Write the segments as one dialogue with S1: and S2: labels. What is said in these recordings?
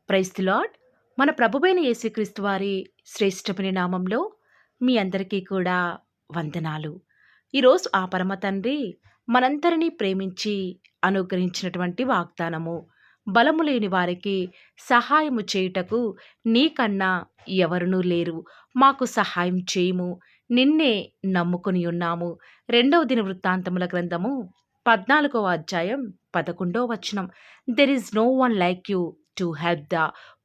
S1: Praise the lord. మన ప్రభువైన యేసుక్రీస్తు వారి శ్రేష్టమైన నామంలో మీ అందరికీ కూడా వందనాలు. ఈరోజు ఆ పరమ తండ్రి మనందరినీ ప్రేమించి అనుగ్రహించినటువంటి వాగ్దానము. బలము లేని వారికి సహాయము చేయుటకు నీకన్నా ఎవరునూ లేరు. మాకు సహాయం చేయుము. నిన్నే నమ్ముకొని ఉన్నాము. 2వ దినవృత్తాంతముల గ్రంథము 14వ అధ్యాయం 11వ వచనం. There is no one like you to help the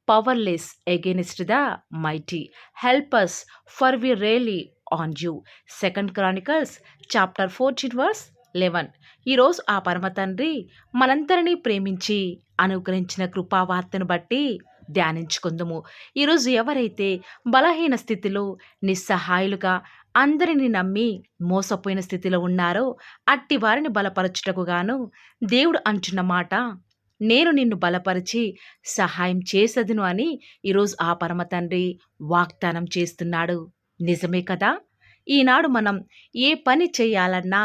S1: powerless against the mighty. Help us, for we rely on you. 2 Chronicles chapter 14 verse 11. ఈరోజు ఆ పరమ తండ్రి మనందరినీ ప్రేమించి అనుగ్రహించిన కృపావార్తను బట్టి ధ్యానించుకుందుము. ఈరోజు ఎవరైతే బలహీన స్థితిలో నిస్సహాయులుగా అందరిని నమ్మి మోసపోయిన స్థితిలో ఉన్నారో అట్టి వారిని బలపరచుటకు గాను దేవుడు అంటున్న మాట, నేను నిన్ను బలపరిచి సహాయం చేసదును అని ఈరోజు ఆ పరమ తండ్రి వాగ్దానం చేస్తున్నాడు. నిజమే కదా? ఈనాడు మనం ఏ పని చేయాలన్నా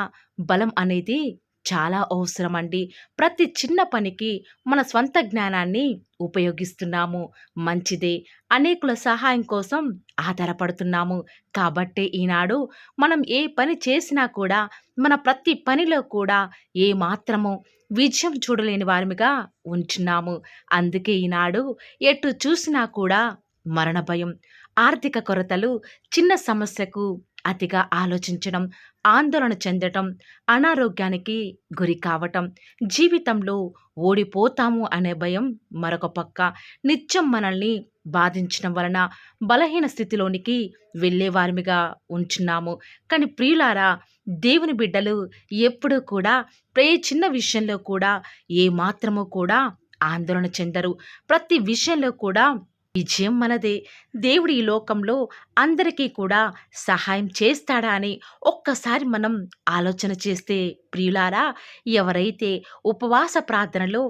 S1: బలం అనేది చాలా అవసరమండి. ప్రతి చిన్న పనికి మన స్వంత జ్ఞానాన్ని ఉపయోగిస్తున్నాము. మంచిదే. అనేకుల సహాయం కోసం ఆధారపడుతున్నాము. కాబట్టే ఈనాడు మనం ఏ పని చేసినా కూడా మన ప్రతి పనిలో కూడా ఏ మాత్రము విజయం చూడలేని వారిగా ఉంటున్నాము. అందుకే ఈనాడు ఎటు చూసినా కూడా మరణ భయం, ఆర్థిక కొరతలు, చిన్న సమస్యకు అతిగా ఆలోచించడం, ఆందోళన చెందటం, అనారోగ్యానికి గురి కావటం, జీవితంలో ఓడిపోతాము అనే భయం మరొక పక్క నిత్యం మనల్ని బాధించడం వలన బలహీన స్థితిలోనికి వెళ్ళేవారిగా ఉంటున్నాము. కానీ ప్రియులారా, దేవుని బిడ్డలు ఎప్పుడూ కూడా చిన్న విషయంలో కూడా ఏ మాత్రము కూడా ఆందోళన చెందరు. ప్రతి విషయంలో కూడా విజయం మనదే. దేవుడు ఈ లోకంలో అందరికీ కూడా సహాయం చేస్తాడా అని ఒక్కసారి మనం ఆలోచన చేస్తే ప్రియులారా, ఎవరైతే ఉపవాస ప్రార్థనలో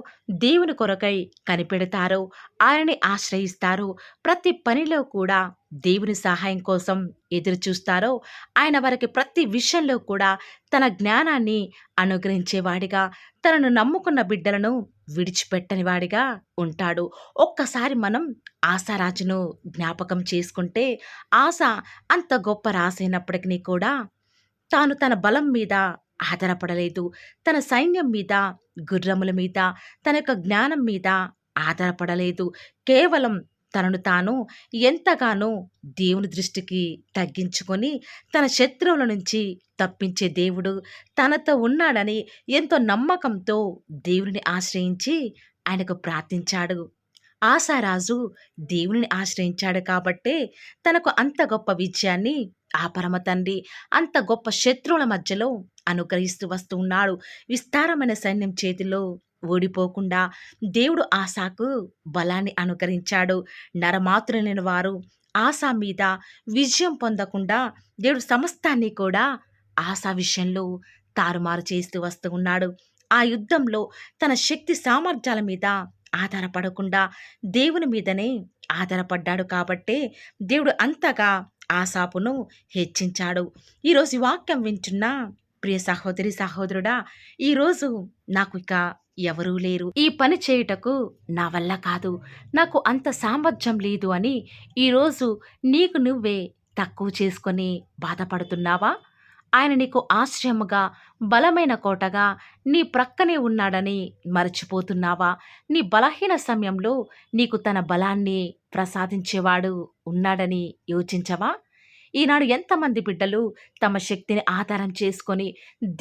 S1: దేవుని కొరకై కనిపెడతారో, ఆయనని ఆశ్రయిస్తారో, ప్రతి పనిలో కూడా దేవుని సహాయం కోసం ఎదురు చూస్తారో, ఆయన వారికి ప్రతి విషయంలో కూడా తన జ్ఞానాన్ని అనుగ్రహించేవాడిగా, తనను నమ్ముకున్న బిడ్డలను విడిచిపెట్టని వాడిగా ఉంటాడు. ఒక్కసారి మనం ఆశారాజును జ్ఞాపకం చేసుకుంటే, ఆశ అంత గొప్ప రాసైనప్పటికీ కూడా తాను తన బలం మీద ఆధారపడలేదు. తన సైన్యం మీద, గుర్రముల మీద, తన యొక్క జ్ఞానం మీద ఆధారపడలేదు. కేవలం తనను తాను ఎంతగానో దేవుని దృష్టికి తగ్గించుకొని తన శత్రువుల నుంచి తప్పించే దేవుడు తనతో ఉన్నాడని ఎంతో నమ్మకంతో దేవుని ఆశ్రయించి ఆయనకు ప్రార్థించాడు. ఆశారాజు దేవుని ఆశ్రయించాడు కాబట్టే తనకు అంత గొప్ప విజయాన్ని ఆ పరమ తండ్రి అంత గొప్ప శత్రువుల మధ్యలో అనుగ్రహిస్తూ వస్తూ ఉన్నాడు. విస్తారమైన సైన్యం చేతిలో ఓడిపోకుండా దేవుడు ఆశాకు బలాన్ని అనుగ్రహించాడు. నరమాతృలైన వారు ఆశా మీద విజయం పొందకుండా దేవుడు సమస్తాన్ని కూడా ఆశా విషయంలో తారుమారు చేస్తూ వస్తూ ఉన్నాడు. ఆ యుద్ధంలో తన శక్తి సామర్థ్యాల మీద ఆధారపడకుండా దేవుని మీదనే ఆధారపడ్డాడు కాబట్టే దేవుడు అంతగా ఆశాపును హెచ్చించాడు. ఈరోజు ఈ వాక్యం వింటున్న ప్రియ సహోదరి సహోదరుడా, ఈరోజు నాకు ఇక ఎవరూ లేరు, ఈ పని చేయుటకు నా వల్ల కాదు, నాకు అంత సామర్థ్యం లేదు అని ఈరోజు నీకు నువ్వే తక్కువ చేసుకొని బాధపడుతున్నావా? ఆయన నీకు ఆశ్రయముగా, బలమైన కోటగా నీ ప్రక్కనే ఉన్నాడని మరచిపోతున్నావా? నీ బలహీన సమయంలో నీకు తన బలాన్ని ప్రసాదించేవాడు ఉన్నాడని యోచించవా? ఈనాడు ఎంతమంది బిడ్డలు తమ శక్తిని ఆధారం చేసుకొని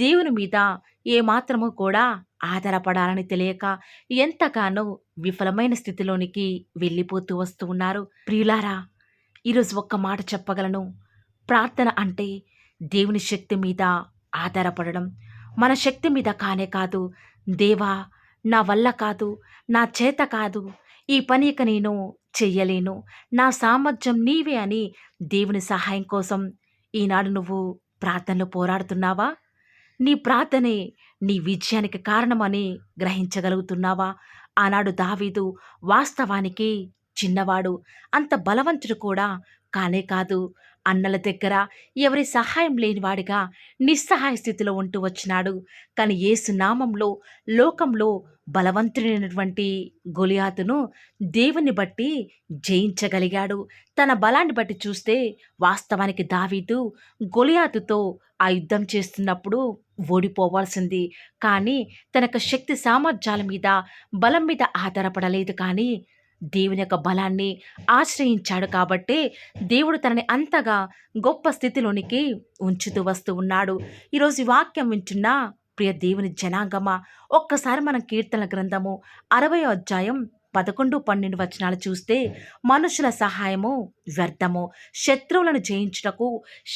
S1: దేవుని మీద ఏమాత్రము కూడా ఆధారపడాలని తెలియక ఎంతగానో విఫలమైన స్థితిలోనికి వెళ్ళిపోతూ వస్తూ ఉన్నారు. ప్రియులారా, ఈరోజు ఒక్క మాట చెప్పగలను. ప్రార్థన అంటే దేవుని శక్తి మీద ఆధారపడడం, మన శక్తి మీద కానే కాదు. దేవా, నా వల్ల కాదు, నా చేత కాదు, ఈ పని ఇక నేను చెయ్యలేను, నా సామర్థ్యం నీవే అని దేవుని సహాయం కోసం ఈనాడు నువ్వు ప్రార్థనలో పోరాడుతున్నావా? నీ ప్రార్థనే నీ విజయానికి కారణమని గ్రహించగలుగుతున్నావా? ఆనాడు దావీదు వాస్తవానికి చిన్నవాడు, అంత బలవంతుడు కూడా కానే కాదు. అన్నల దగ్గర ఎవరి సహాయం లేనివాడిగా నిస్సహాయ స్థితిలో ఉంటూ వచ్చినాడు. కానీ యేసు నామంలో లోకంలో బలవంతుడైనటువంటి గొలియాతును దేవుని బట్టి జయించగలిగాడు. తన బలాన్ని బట్టి చూస్తే వాస్తవానికి దావీదు గొలియాతుతో ఆ యుద్ధం చేస్తున్నప్పుడు ఓడిపోవాల్సింది. కానీ తన యొక్క శక్తి సామర్థ్యాల మీద, బలం మీద ఆధారపడలేదు కానీ దేవుని యొక్క బలాన్ని ఆశ్రయించాడు కాబట్టే దేవుడు తనని అంతగా గొప్ప స్థితిలోనికి ఉంచుతూ వస్తూ ఉన్నాడు. ఈరోజు ఈ వాక్యం వింటున్న ప్రియ దేవుని జనాంగమా, ఒక్కసారి మనం కీర్తనల గ్రంథము 60వ అధ్యాయం 11, 12 వచనాలు చూస్తే, మనుషుల సహాయము వ్యర్థము, శత్రువులను జయించుటకు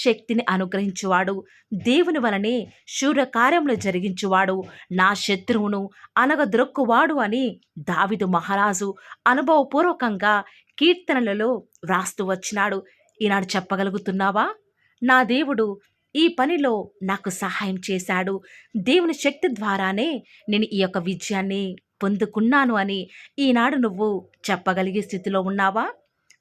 S1: శక్తిని అనుగ్రహించువాడు, దేవుని వలనే శూరకార్యములు జరిగించువాడు, నా శత్రువును అనగదొరక్కువాడు అని దావీదు మహారాజు అనుభవపూర్వకంగా కీర్తనలలో వ్రాస్తూ వచ్చినాడు. ఈనాడు చెప్పగలుగుతున్నావా? నా దేవుడు ఈ పనిలో నాకు సహాయం చేశాడు. దేవుని శక్తి ద్వారానే నేను ఈ యొక్క విజయాన్ని పొందుకున్నాను అని ఈనాడు నువ్వు చెప్పగలిగే స్థితిలో ఉన్నావా?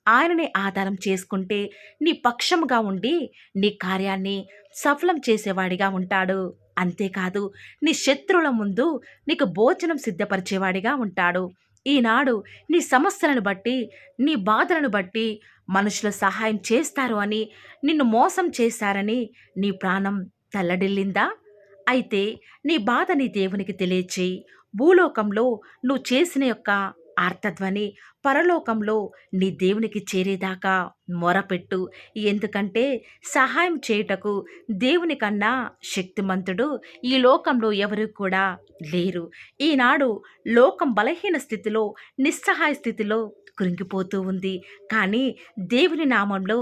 S1: ఆయననే ఆధారం చేసుకుంటే నీ పక్షముగా ఉండి నీ కార్యాన్ని సఫలం చేసేవాడిగా ఉంటాడు. అంతేకాదు, నీ శత్రువుల ముందు నీకు భోజనం సిద్ధపరిచేవాడిగా ఉంటాడు. ఈనాడు నీ సమస్యలను బట్టి, నీ బాధలను బట్టి మనుషుల సహాయం చేస్తారు అని, నిన్ను మోసం చేశారని నీ ప్రాణం తల్లడిల్లిందా? అయితే నీ బాధ నీ దేవునికి తెలియచేయి. భూలోకంలో నువ్వు చేసిన యొక్క ఆర్తధ్వని పరలోకంలో నీ దేవునికి చేరేదాకా మొరపెట్టు. ఎందుకంటే సహాయం చేయుటకు దేవుని కన్నా శక్తిమంతుడు ఈ లోకంలో ఎవరు కూడా లేరు. ఈనాడు లోకం బలహీన స్థితిలో, నిస్సహాయ స్థితిలో కృంగిపోతూ ఉంది. కానీ దేవుని నామంలో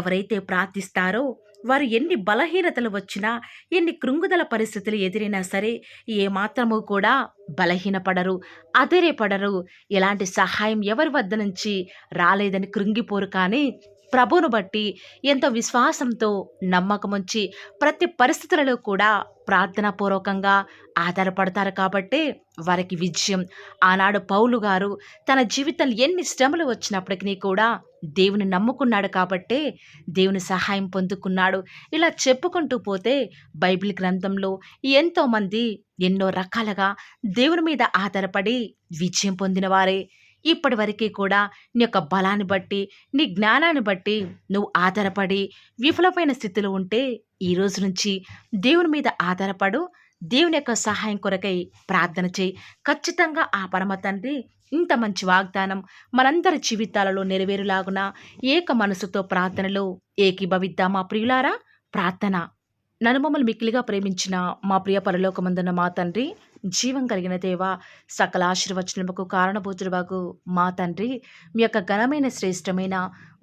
S1: ఎవరైతే ప్రార్థిస్తారో వారు ఎన్ని బలహీనతలు వచ్చినా, ఎన్ని కృంగుదల పరిస్థితులు ఎదిరినా సరే ఏమాత్రము కూడా బలహీనపడరు, అదిరేపడరు. ఎలాంటి సహాయం ఎవరి వద్ద నుంచి రాలేదని కృంగిపోరు. కానీ ప్రభువును బట్టి ఎంతో విశ్వాసంతో నమ్మకముంచి ప్రతి పరిస్థితులలో కూడా ప్రార్థనాపూర్వకంగా ఆధారపడతారు కాబట్టే వారికి విజయం. ఆనాడు పౌలు గారు తన జీవితంలో ఎన్ని శ్రమలు వచ్చినప్పటికీ కూడా దేవుని నమ్ముకున్నాడు కాబట్టే దేవుని సహాయం పొందుకున్నాడు. ఇలా చెప్పుకుంటూ పోతే బైబిల్ గ్రంథంలో ఎంతోమంది ఎన్నో రకాలుగా దేవుని మీద ఆధారపడి విజయం పొందిన వారే. ఇప్పటి వరకు కూడా నీ యొక్క బలాన్ని బట్టి, నీ జ్ఞానాన్ని బట్టి నువ్వు ఆధారపడి విఫలమైన స్థితిలో ఉంటే ఈ రోజు నుంచి దేవుని మీద ఆధారపడు. దేవుని యొక్క సహాయం కొరకై ప్రార్థన చేయి. ఖచ్చితంగా ఆ పరమ తండ్రి ఇంత మంచి వాగ్దానం మనందరి జీవితాలలో నెరవేరులాగున ఏక మనసుతో ప్రార్థనలో ఏకీభవిద్దామా ప్రియులారా? ప్రార్థన. నన్ను మమ్మల్ని మిక్కిలిగా ప్రేమించిన మా ప్రియ పరలోకమందున్న మా తండ్రి, జీవం కలిగిన దేవా, సకల ఆశీర్వచనములకు కారణభూతుడువగు మా తండ్రి, మీ యొక్క ఘనమైన, శ్రేష్టమైన,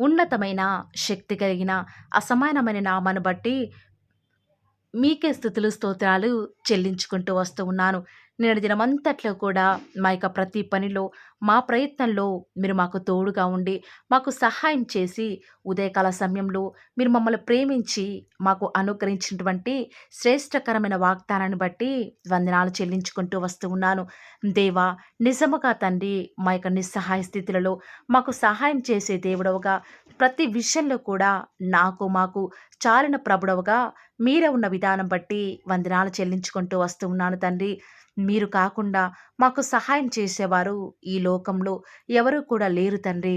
S1: ఉన్నతమైన, శక్తి కలిగిన, అసమానమైన నామాన్ని బట్టి మీకే స్తుతులు, స్తోత్రాలు చెల్లించుకుంటూ వస్తూ ఉన్నాను. నేటి దినమంతట్లో కూడా మా యొక్క ప్రతి పనిలో, మా ప్రయత్నంలో మీరు మాకు తోడుగా ఉండి, మాకు సహాయం చేసి, ఉదయకాల సమయంలో మీరు మమ్మల్ని ప్రేమించి మాకు అనుగ్రహించినటువంటి శ్రేష్టకరమైన వాగ్దానాన్ని బట్టి వందనాలు చెల్లించుకుంటూ వస్తూ ఉన్నాను. దేవా, నిజముగా తండ్రి, మా యొక్క నిస్సహాయ స్థితులలో మాకు సహాయం చేసే దేవుడవుగా, ప్రతి విషయంలో కూడా మాకు చాలిన ప్రభుడవుగా మీరే ఉన్న విధానం బట్టి వందనాలు చెల్లించుకుంటూ వస్తూ ఉన్నాను తండ్రి. మీరు కాకుండా మాకు సహాయం చేసేవారు ఈ లోకంలో ఎవరు కూడా లేరు తండ్రి.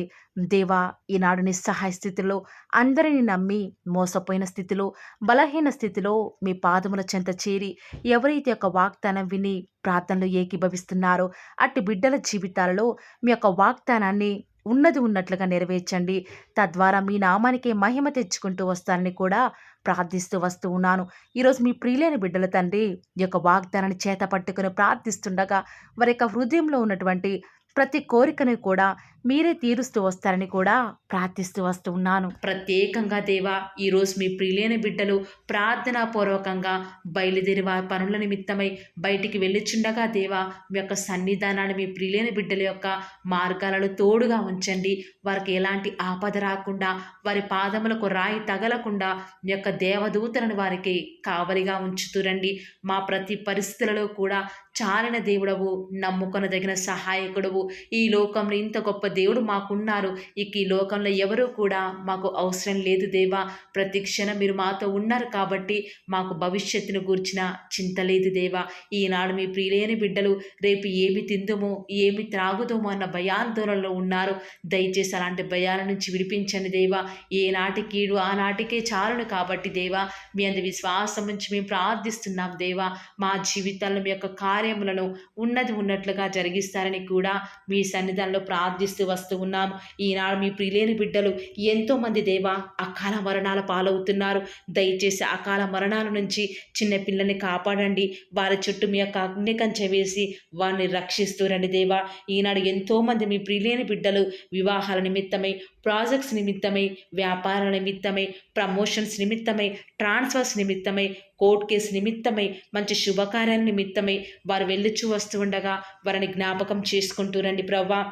S1: దేవా, ఈనాడు నిస్సహాయ స్థితిలో, అందరిని నమ్మి మోసపోయిన స్థితిలో, బలహీన స్థితిలో మీ పాదముల చెంత చేరి ఎవరైతే యొక్క వాగ్దానం విని ప్రార్థనలు ఏకీభవిస్తున్నారో అట్టి బిడ్డల జీవితాలలో మీ యొక్క వాగ్దానాన్ని ఉన్నది ఉన్నట్లుగా నెరవేర్చండి. తద్వారా మీ నామానికే మహిమ తెచ్చుకుంటూ వస్తానని కూడా ప్రార్థిస్తూ వస్తూ ఉన్నాను. ఈరోజు మీ ప్రియులైన బిడ్డల తండ్రి ఈ యొక్క వాగ్దానాన్ని చేత పట్టుకుని ప్రార్థిస్తుండగా వారి యొక్క హృదయంలో ఉన్నటువంటి ప్రతి కోరికను కూడా మీరే తీరుస్తూ వస్తారని కూడా ప్రార్థిస్తూ వస్తూ ఉన్నాను. ప్రత్యేకంగా దేవా, ఈరోజు మీ ప్రియులైన బిడ్డలు ప్రార్థనాపూర్వకంగా బయలుదేరి వారి పనుల నిమిత్తమై బయటికి వెళ్ళిచుండగా దేవా, మీ యొక్క సన్నిధానాన్ని మీ ప్రియులైన బిడ్డల యొక్క మార్గాలలో తోడుగా ఉంచండి. వారికి ఎలాంటి ఆపద రాకుండా, వారి పాదములకు రాయి తగలకుండా మీ యొక్క దేవదూతలను వారికి కావలిగా ఉంచుతురండి. మా ప్రతి పరిస్థితులలో కూడా చాలిన దేవుడవు, నమ్ముకొనదగిన సహాయకుడవు. ఈ లోకంలో ఇంత గొప్ప దేవుడు మాకున్నారు. ఇక ఈ లోకంలో ఎవరూ కూడా మాకు అవసరం లేదు దేవా. ప్రతి క్షణం మీరు మాతో ఉన్నారు కాబట్టి మాకు భవిష్యత్తును గూర్చిన చింత లేదు దేవా. ఈనాడు మీ ప్రియులైన బిడ్డలు రేపు ఏమి తిందుమో, ఏమి త్రాగుదామో అన్న భయాందోళనలో ఉన్నారు. దయచేసి అలాంటి భయాల నుంచి విడిపించండి దేవా. ఏనాటి కీడు ఆనాటికే చాలును కాబట్టి దేవా, మీ అందు విశ్వాసం నుంచి మేము ప్రార్థిస్తున్నాం దేవా. మా జీవితాల్లో మీ యొక్క కార్యములను ఉన్నట్లుగా జరిగిస్తారని కూడా మీ సన్నిధానంలో ప్రార్థిస్తూ వస్తూ ఉన్నాము. ఈనాడు మీ ప్రియులేని బిడ్డలు ఎంతోమంది దేవా అకాల మరణాల పాలవుతున్నారు. దయచేసి అకాల మరణాల నుంచి చిన్న పిల్లల్ని కాపాడండి. వారి చుట్టూ మీ యొక్క అగ్ని కంచె వేసి వారిని రక్షిస్తూరండి దేవా. ఈనాడు ఎంతోమంది మీ ప్రియులేని బిడ్డలు వివాహాల నిమిత్తమై, ప్రాజెక్ట్స్ నిమిత్తమై, వ్యాపారాల నిమిత్తమై, ప్రమోషన్స్ నిమిత్తమై, ట్రాన్స్ఫర్స్ నిమిత్తమై, కోర్టు కేసు నిమిత్తమై, మంచి శుభకార్యాల నిమిత్తమై వారు వెళ్ళుచూ వస్తూ ఉండగా వారిని జ్ఞాపకం చేసుకుంటూ రండి ప్రవ్వా.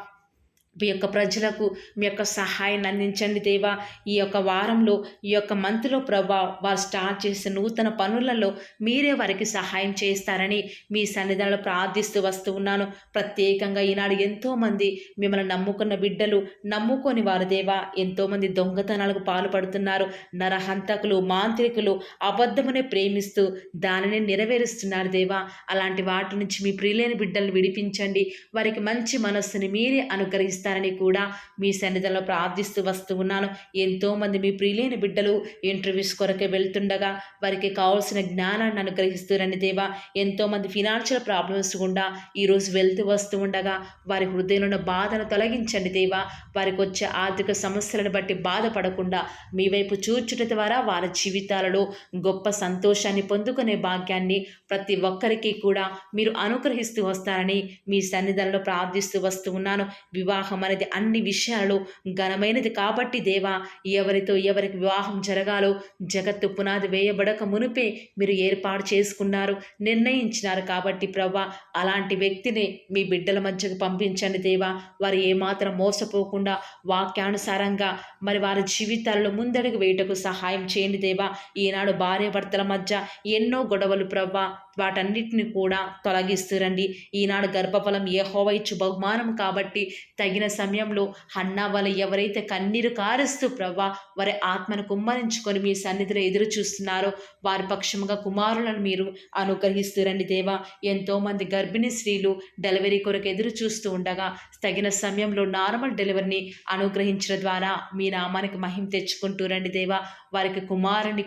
S1: మీ యొక్క ప్రజలకు మీ యొక్క సహాయాన్ని అందించండి దేవా. ఈ యొక్క వారంలో, ఈ యొక్క మంత్లో ప్రభా, వారు స్టార్ట్ చేసే నూతన పనులలో మీరే వారికి సహాయం చేస్తారని మీ సన్నిధానంలో ప్రార్థిస్తూ వస్తూ ఉన్నాను. ప్రత్యేకంగా ఈనాడు ఎంతోమంది మిమ్మల్ని నమ్ముకున్న బిడ్డలు, నమ్ముకొని వారు దేవా ఎంతోమంది దొంగతనాలకు పాల్పడుతున్నారు. నరహంతకులు, మాంత్రికులు అబద్ధమునే ప్రేమిస్తూ దానిని నెరవేరుస్తున్నారు దేవా. అలాంటి వాటి నుంచి మీ ప్రియులైన బిడ్డలను విడిపించండి. వారికి మంచి మనస్సుని మీరే అనుగ్రహిస్తారు ఇస్తారని కూడా మీ సన్నిధిలో ప్రార్థిస్తూ వస్తూ ఉన్నాను. ఎంతోమంది మీ ప్రియులైన బిడ్డలు ఇంటర్వ్యూస్ కొరకే వెళ్తుండగా వారికి కావాల్సిన జ్ఞానాన్ని అనుగ్రహిస్తారని దేవా. ఎంతోమంది ఫినాన్షియల్ ప్రాబ్లమ్స్ గుండా ఈరోజు వెళ్తూ వస్తూ ఉండగా వారి హృదయంలో బాధను తొలగించండి దేవా. వారికి వచ్చే ఆర్థిక సమస్యలను బట్టి బాధపడకుండా మీ వైపు చూచుట ద్వారా వారి జీవితాలలో గొప్ప సంతోషాన్ని పొందుకునే భాగ్యాన్ని ప్రతి ఒక్కరికి కూడా మీరు అనుగ్రహిస్తూ వస్తారని మీ సన్నిధిలో ప్రార్థిస్తూ వస్తూ ఉన్నాను. వివాహం అనేది అన్ని విషయాలలో ఘనమైనది కాబట్టి దేవా, ఎవరికి వివాహం జరగాలో జగత్తు పునాది వేయబడక మునిపే మీరు ఏర్పాటు చేసుకున్నారు, నిర్ణయించినారు కాబట్టి ప్రభా, అలాంటి వ్యక్తిని మీ బిడ్డల మధ్యకు పంపించండి దేవా. వారు ఏమాత్రం మోసపోకుండా వాక్యానుసారంగా మరి వారి జీవితాల్లో ముందడుగు వేయటకు సహాయం చేయండి దేవా. ఈనాడు భార్యాభర్తల మధ్య ఎన్నో గొడవలు ప్రభా, వాటన్నిటిని కూడా తొలగిస్తురండి. ఈనాడు గర్భఫలం యెహోవా ఇచ్చు బహుమానం కాబట్టి తగిన సమయంలో హన్నా వల్ల ఎవరైతే కన్నీరు కారుస్తూ ప్రవ్వా వారి ఆత్మను కుమ్మరించుకొని మీ సన్నిధిలో ఎదురు చూస్తున్నారో వారి పక్షముగా కుమారులను మీరు అనుగ్రహిస్తురండి దేవా. ఎంతోమంది గర్భిణీ స్త్రీలు డెలివరీ కొరకు ఎదురు చూస్తూ ఉండగా తగిన సమయంలో నార్మల్ డెలివరీని అనుగ్రహించడం ద్వారా మీ నామానికి మహిమ తెచ్చుకుంటూ రండి దేవా. వారికి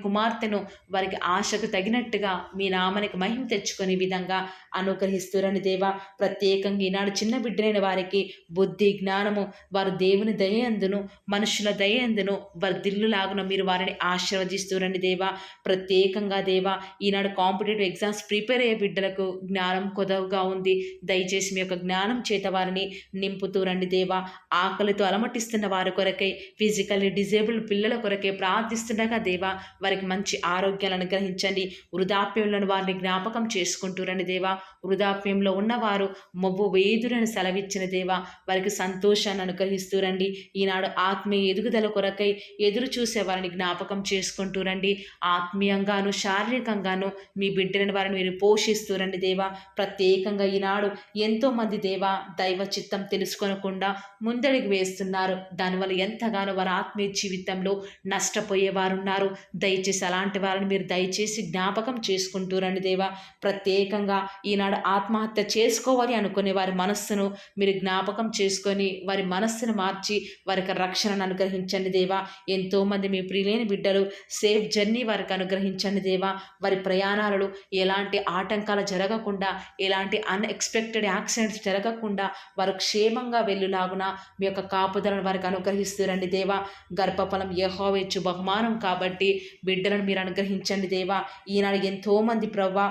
S1: కుమార్తెను వారికి ఆశకు తగినట్టుగా మీ నామానికి మహిమ తెచ్చుకునే విధంగా అనుగ్రహిస్తురండి దేవా. ప్రత్యేకంగా ఈనాడు చిన్న బిడ్డలైన వారికి బుద్ధి జ్ఞానము వారు దేవుని దయందును మనుషుల దయందును వర్ధిల్లులాగున మీరు వారిని ఆశీర్వదిస్తురండి దేవా. ప్రత్యేకంగా దేవా, ఈనాడు కాంపిటేటివ్ ఎగ్జామ్స్ ప్రిపేర్ అయ్యే బిడ్డలకు జ్ఞానం కొదవగా ఉంది. దయచేసి మీ యొక్క జ్ఞానం చేత వారిని నింపుతూ రండి దేవా. ఆకలితో అలమటిస్తున్న వారి కొరకై, ఫిజికల్లీ డిజేబుల్డ్ పిల్లల కొరకై ప్రార్థిస్తుండగా దేవా వారికి మంచి ఆరోగ్యాలను అనుగ్రహించండి. వృద్ధాప్యంలో వారిని జ్ఞాపకం చేసుకుంటూ రండి దేవా. వృద్ధాప్యంలో ఉన్నవారు మొవ్వు వేదురని సెలవిచ్చిన దేవా వారికి సంతోషాన్ని అనుగ్రహిస్తూ రండి. ఈనాడు ఆత్మీయ ఎదుగుదల కొరకై ఎదురు చూసే వారిని జ్ఞాపకం చేసుకుంటూ రండి. ఆత్మీయంగాను శారీరకంగాను మీ బిడ్డలను వారిని మీరు పోషిస్తూ రండి దేవా. ప్రత్యేకంగా ఈనాడు ఎంతోమంది దేవా దైవ చిత్తం తెలుసుకోనకుండా ముందడుగు వేస్తున్నారు. దానివల్ల ఎంతగానో వారి ఆత్మీయ జీవితంలో నష్టపోయేవారున్నారు. దయచేసి అలాంటి వారిని మీరు దయచేసి జ్ఞాపకం చేసుకుంటూ రండి దేవా. ప్రత్యేకంగా ఈనాడు ఆత్మహత్య చేసుకోవాలి అనుకునే వారి మనస్సును మీరు జ్ఞాపకం చేసుకొని వారి మనస్సును మార్చి వారికి రక్షణను అనుగ్రహించండి దేవా. ఎంతోమంది మీ ప్రియులైన బిడ్డలు సేఫ్ జర్నీ వారికి అనుగ్రహించండి దేవా. వారి ప్రయాణాలలో ఎలాంటి ఆటంకాలు జరగకుండా, ఎలాంటి అన్ఎక్స్పెక్టెడ్ యాక్సిడెంట్స్ జరగకుండా వారు క్షేమంగా వెళ్ళులాగున మీ యొక్క కాపుదలను వారికి అనుగ్రహిస్తురండి దేవా. గర్భఫలం యెహోవా ఇచ్చు బహుమానం కాబట్టి బిడ్డలను మీరు అనుగ్రహించండి దేవా. ఈనాడు ఎంతోమంది ప్రవ్వా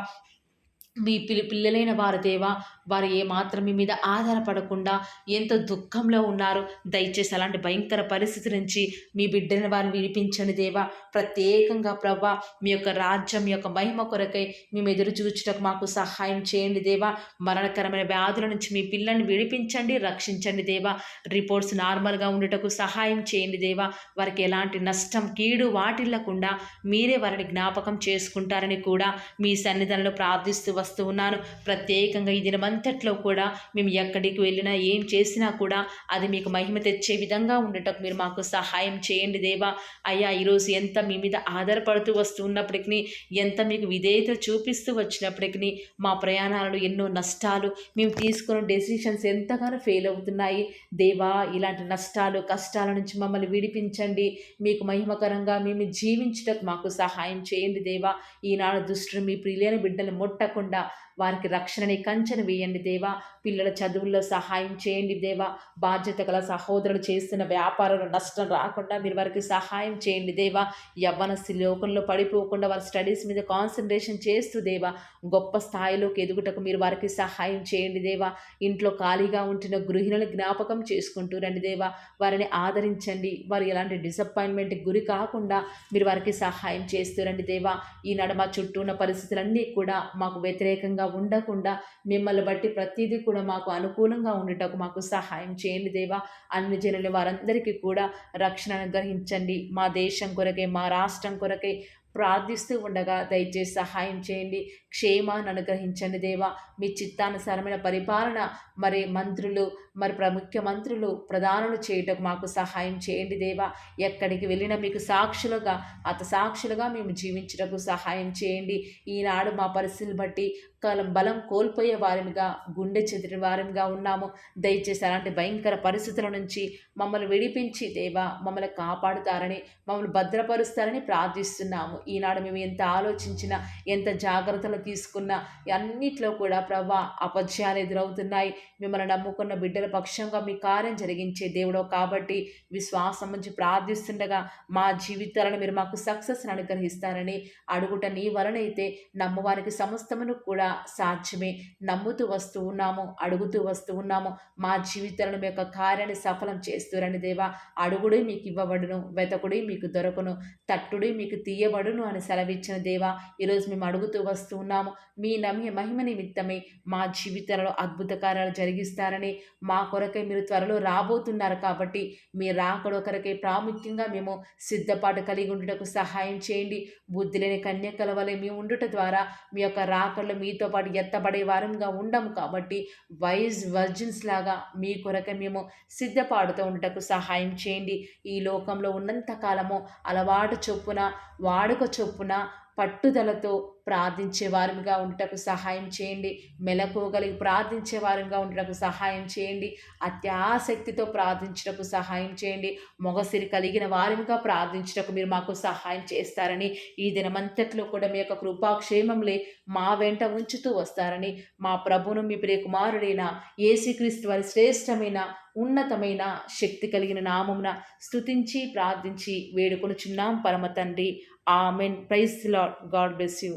S1: మీ పిల్లలైన వారు దేవా వారు ఏమాత్రం మీ మీద ఆధారపడకుండా ఎంతో దుఃఖంలో ఉన్నారు. దయచేసి అలాంటి భయంకర పరిస్థితి నుంచి మీ బిడ్డని వారిని విడిపించండి దేవా. ప్రత్యేకంగా ప్రభా మీ యొక్క రాజ్యం, మీ యొక్క మహిమ కొరకై మేము ఎదురు చూచుటకు మాకు సహాయం చేయండి దేవా. మరణకరమైన వ్యాధుల నుంచి మీ పిల్లల్ని విడిపించండి, రక్షించండి దేవా. రిపోర్ట్స్ నార్మల్గా ఉండటకు సహాయం చేయండి దేవా. వారికి ఎలాంటి నష్టం, కీడు వాటిల్లకుండా మీరే వారిని జ్ఞాపకం చేసుకుంటారని కూడా మీ సన్నిధానంలో ప్రార్థిస్తూ వస్తూ ఉన్నాను. ప్రత్యేకంగా ఈ దినమంతట్లో కూడా మేము ఎక్కడికి వెళ్ళినా ఏం చేసినా కూడా అది మీకు మహిమ తెచ్చే విధంగా ఉండటకు మీరు మాకు సహాయం చేయండి దేవా. అయ్యా, ఈరోజు ఎంత మీ మీద ఆధారపడుతూ వస్తూ ఉన్నప్పటికీ, ఎంత మీకు విధేయత చూపిస్తూ వచ్చినప్పటికీ మా ప్రయాణాలలో ఎన్నో నష్టాలు, మేము తీసుకున్న డెసిషన్స్ ఎంతగానో ఫెయిల్ అవుతున్నాయి దేవా. ఇలాంటి నష్టాలు, కష్టాల నుంచి మమ్మల్ని విడిపించండి. మీకు మహిమకరంగా మేము జీవించటకు మాకు సహాయం చేయండి దేవా. ఈనాడు దుష్టుడు మీ ప్రియులైన బిడ్డలు ముట్టకుండా వారికి రక్షణని కంచెను వేయండి దేవా. పిల్లల చదువుల్లో సహాయం చేయండి దేవా. బాధ్యత గల సహోదరులు చేస్తున్న వ్యాపారంలో నష్టం రాకుండా మీరు వారికి సహాయం చేయండి దేవా. యవ్వనస్తులు లోకంలో పడిపోకుండా వారి స్టడీస్ మీద కాన్సన్ట్రేషన్ చేస్తూ దేవా గొప్ప స్థాయిలోకి ఎదుగుటకు మీరు వారికి సహాయం చేయండి దేవా. ఇంట్లో ఖాళీగా ఉంటున్న గృహిణులను జ్ఞాపకం చేసుకుంటూ రండి దేవా. వారిని ఆదరించండి. వారు ఎలాంటి డిసప్పాయింట్మెంట్కి గురి కాకుండా మీరు వారికి సహాయం చేస్తూ రండి దేవా. ఈనాడు మా చుట్టూ ఉన్న పరిస్థితులన్నీ కూడా మాకు వ్యతిరేకంగా ఉండకుండా మిమ్మల్ని బట్టి ప్రతిదీ కూడా మాకు అనుకూలంగా ఉండటకు మాకు సహాయం చేయండి దేవా. అన్ని జనులు వారందరికీ కూడా రక్షణ అనుగ్రహించండి. మా దేశం కొరకే, మా రాష్ట్రం కొరకే ప్రార్థిస్తూ ఉండగా దయచేసి సహాయం చేయండి. క్షేమాన్ని అనుగ్రహించండి దేవా. మీ చిత్తానుసారమైన పరిపాలన మరి మంత్రులు, మరి ముఖ్యమంత్రులు, ప్రధానులు చేయటకు మాకు సహాయం చేయండి దేవా. ఎక్కడికి వెళ్ళినా మీకు సాక్షులుగా, సాక్షులుగా మేము జీవించటకు సహాయం చేయండి. ఈనాడు మా పరిస్థితులు బట్టి బలం కోల్పోయే వారిగా, గుండె చెదిరిన వారిగా ఉన్నాము. దయచేసి అలాంటి భయంకర పరిస్థితుల నుంచి మమ్మల్ని విడిపించి దేవా మమ్మల్ని కాపాడుతారని, మమ్మల్ని భద్రపరుస్తారని ప్రార్థిస్తున్నాము. ఈనాడు మేము ఎంత ఆలోచించినా, ఎంత జాగ్రత్తలు తీసుకున్నా అన్నిట్లో కూడా ప్రభా అపజయాలు ఎదురవుతున్నాయి. మిమ్మల్ని నమ్ముకున్న బిడ్డల పక్షంగా మీ కార్యం జరిగించే దేవుడు కాబట్టి విశ్వాసం నుంచి ప్రార్థిస్తుండగా మా జీవితాలను మీరు మాకు సక్సెస్ని అనుగ్రహిస్తారని అడుగుట నీ వలనైతే నమ్మవారికి సమస్తమును కూడా సాధ్యమే. నమ్ముతూ వస్తూ ఉన్నాము, అడుగుతూ వస్తూ ఉన్నాము. మా జీవితాలను మీ యొక్క కార్యాన్ని సఫలం చేస్తూరని దేవా. అడుగుడి మీకు ఇవ్వబడును, వెతకుడి మీకు దొరకును, తట్టుడి మీకు తీయబడును అని సెలవిచ్చిన దేవా. ఈరోజు మేము అడుగుతూ వస్తూ ఉన్నాము. మీ మహిమ నిమిత్తమే మా జీవితాలలో అద్భుత కార్యాలు జరిగిస్తారని, మా కొరకై మీరు త్వరలో రాబోతున్నారు కాబట్టి మీ రాకడ కొరకై ప్రాముఖ్యంగా మేము సిద్ధపాటు కలిగి ఉండుటకు సహాయం చేయండి. బుద్ధి లేని కన్యకల వలె మేము ఉండుట ద్వారా మీ యొక్క రాకడలో మీతో పాటు ఎత్తబడే వారంగా ఉండము కాబట్టి వైజ్ వర్జిన్స్ లాగా మీ కొరకై మేము సిద్ధపాడుతూ ఉండటకు సహాయం చేయండి. ఈ లోకంలో ఉన్నంత కాలము అలవాటు చొప్పున, వాడుక చొప్పున, పట్టుదలతో ప్రార్థించే వారిగా ఉండటకు సహాయం చేయండి. మెలకువగలిగి ప్రార్థించే వారిగా ఉండటకు సహాయం చేయండి. అత్యాసక్తితో ప్రార్థించటకు సహాయం చేయండి. మొగసిరి కలిగిన వారిగా ప్రార్థించటకు మీరు మాకు సహాయం చేస్తారని, ఈ దినమంతట్లో కూడా మీ యొక్క కృపాక్షేమంలే మా వెంట ఉంచుతూ వస్తారని, మా ప్రభును మీ ప్రియ కుమారుడైన యేసుక్రీస్తు వారి శ్రేష్టమైన, ఉన్నతమైన, శక్తి కలిగిన నామమున స్తుతించి ప్రార్థించి వేడుకొనుచున్నాం పరమ తండ్రి. Amen. Praise the Lord. God bless you.